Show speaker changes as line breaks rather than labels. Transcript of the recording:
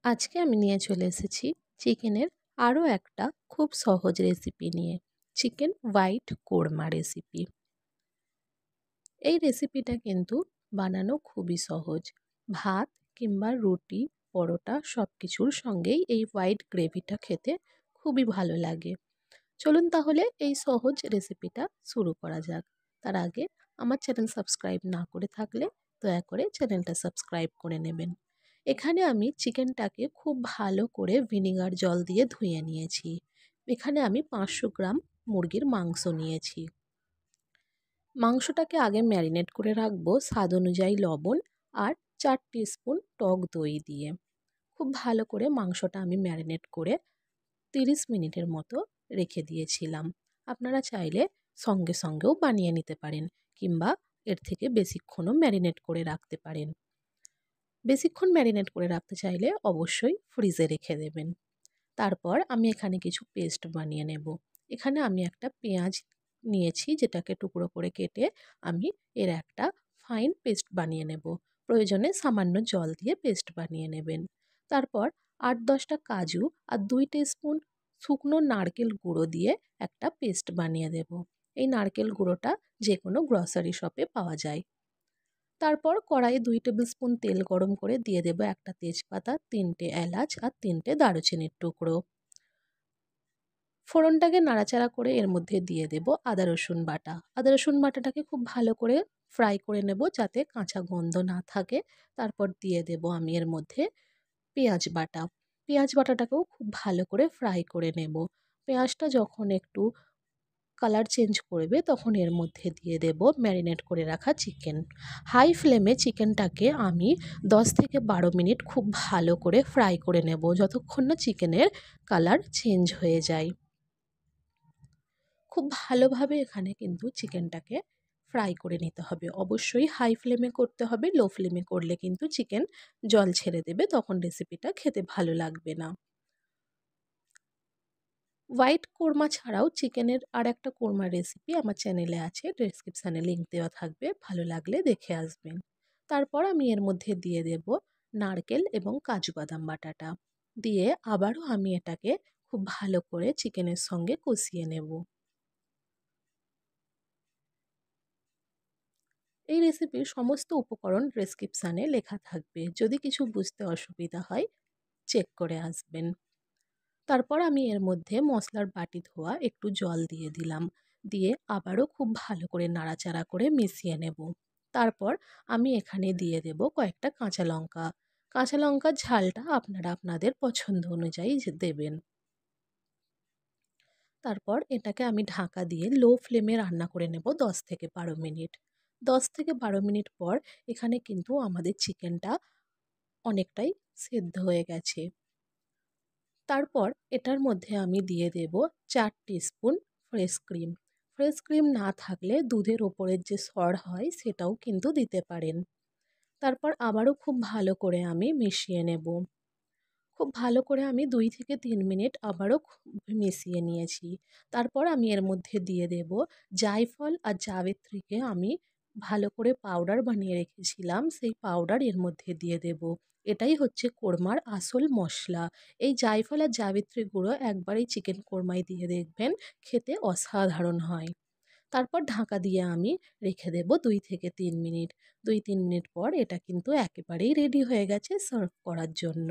আজকে আমি নিয়ে চলে এসেছি চিকেনের আরও একটা খুব সহজ রেসিপি নিয়ে, চিকেন হোয়াইট কোরমা রেসিপি। এই রেসিপিটা কিন্তু বানানো খুবই সহজ। ভাত কিংবা রুটি, পরোটা সব কিছুর সঙ্গেই এই হোয়াইট গ্রেভিটা খেতে খুবই ভালো লাগে। চলুন তাহলে এই সহজ রেসিপিটা শুরু করা যাক। তার আগে আমার চ্যানেল সাবস্ক্রাইব না করে থাকলে দয়া করে চ্যানেলটা সাবস্ক্রাইব করে নেবেন। এখানে আমি চিকেনটাকে খুব ভালো করে ভিনিগার জল দিয়ে ধুয়ে নিয়েছি। এখানে আমি 500 গ্রাম মুরগির মাংস নিয়েছি। মাংসটাকে আগে ম্যারিনেট করে রাখবো স্বাদ অনুযায়ী লবণ আর 4 টিস্পুন টক দই দিয়ে। খুব ভালো করে মাংসটা আমি ম্যারিনেট করে 30 মিনিটের মতো রেখে দিয়েছিলাম। আপনারা চাইলে সঙ্গে সঙ্গেও বানিয়ে নিতে পারেন কিংবা এর থেকে বেশিক্ষণও ম্যারিনেট করে রাখতে পারেন। বেশিক্ষণ ম্যারিনেট করে রাখতে চাইলে অবশ্যই ফ্রিজে রেখে দেবেন। তারপর আমি এখানে কিছু পেস্ট বানিয়ে নেব। এখানে আমি একটা পেঁয়াজ নিয়েছি, যেটাকে টুকরো করে কেটে আমি এর একটা ফাইন পেস্ট বানিয়ে নেব। প্রয়োজনে সামান্য জল দিয়ে পেস্ট বানিয়ে নেবেন। তারপর 8-10টা কাজু আর 2 টিস্পুন শুকনো নারকেল গুঁড়ো দিয়ে একটা পেস্ট বানিয়ে দেব। এই নারকেল গুঁড়োটা যে কোনো গ্রসারি শপে পাওয়া যায়। তারপর কড়াইয়ে 2 টেবিল স্পুন তেল গরম করে দিয়ে দেব একটা তেজপাতা, 3টে এলাচ আর 3টে দারুচিনির টুকরো। ফোড়নটাকে নাড়াচাড়া করে এর মধ্যে দিয়ে দেব আদা রসুন বাটা। আদা রসুন বাটাটাকে খুব ভালো করে ফ্রাই করে নেব যাতে কাঁচা গন্ধ না থাকে। তারপর দিয়ে দেব আমি এর মধ্যে পেঁয়াজ বাটা। পেঁয়াজ বাটাটাকেও খুব ভালো করে ফ্রাই করে নেব। পেঁয়াজটা যখন একটু কালার চেঞ্জ করবে তখন এর মধ্যে দিয়ে দেব ম্যারিনেট করে রাখা চিকেন। হাই ফ্লেমে চিকেনটাকে আমি 10 থেকে 12 মিনিট খুব ভালো করে ফ্রাই করে নেব, যতক্ষণ না চিকেনের কালার চেঞ্জ হয়ে যায়। খুব ভালোভাবে এখানে কিন্তু চিকেনটাকে ফ্রাই করে নিতে হবে। অবশ্যই হাই ফ্লেমে করতে হবে, লো ফ্লেমে করলে কিন্তু চিকেন জল ছেড়ে দেবে, তখন রেসিপিটা খেতে ভালো লাগবে না। হোয়াইট কোরমা ছাড়াও চিকেনের আর একটা কোরমা রেসিপি আমার চ্যানেলে আছে, ডেসক্রিপশানে লিঙ্ক দেওয়া থাকবে, ভালো লাগলে দেখে আসবেন। তারপর আমি এর মধ্যে দিয়ে দেব নারকেল এবং কাজু বাদাম বাটাটা দিয়ে আবারও আমি এটাকে খুব ভালো করে চিকেনের সঙ্গে কষিয়ে নেব। এই রেসিপির সমস্ত উপকরণ ডেসক্রিপশানে লেখা থাকবে, যদি কিছু বুঝতে অসুবিধা হয় চেক করে আসবেন। তারপর আমি এর মধ্যে মশলার বাটি ধোয়া একটু জল দিয়ে দিলাম, দিয়ে আবারও খুব ভালো করে নাড়াচাড়া করে মিশিয়ে নেব। তারপর আমি এখানে দিয়ে দেব কয়েকটা কাঁচা লঙ্কা। কাঁচা লঙ্কার ঝালটা আপনারা আপনাদের পছন্দ অনুযায়ী দেবেন। তারপর এটাকে আমি ঢাকা দিয়ে লো ফ্লেমে রান্না করে নেব 10 থেকে 12 মিনিট। 10 থেকে 12 মিনিট পর এখানে কিন্তু আমাদের চিকেনটা অনেকটাই সেদ্ধ হয়ে গেছে। তারপর এটার মধ্যে আমি দিয়ে দেব 4 teaspoon fresh cream. Fresh cream না থাকলে দুধের ওপরের যে সর হয় সেটাও কিন্তু দিতে পারেন। তারপর আবারও খুব ভালো করে আমি মিশিয়ে নেব। খুব ভালো করে আমি 2 থেকে 3 মিনিট আবারও মিশিয়ে নিয়েছি। তারপর আমি এর মধ্যে দিয়ে দেব জায়ফল আর জাবিত্রীকে আমি ভালো করে পাউডার বানিয়ে রেখেছিলাম, সেই পাউডার এর মধ্যে দিয়ে দেব। এটাই হচ্ছে কোরমার আসল মশলা। এই জায়ফল আর জাবিত্রী গুঁড়ো একবার এই চিকেন কোরমায় দিয়ে দেখবেন, খেতে অসাধারণ হয়। তারপর ঢাকা দিয়ে আমি রেখে দেব 2 থেকে 3 মিনিট। 2-3 মিনিট পর এটা কিন্তু একেবারেই রেডি হয়ে গেছে সার্ভ করার জন্য।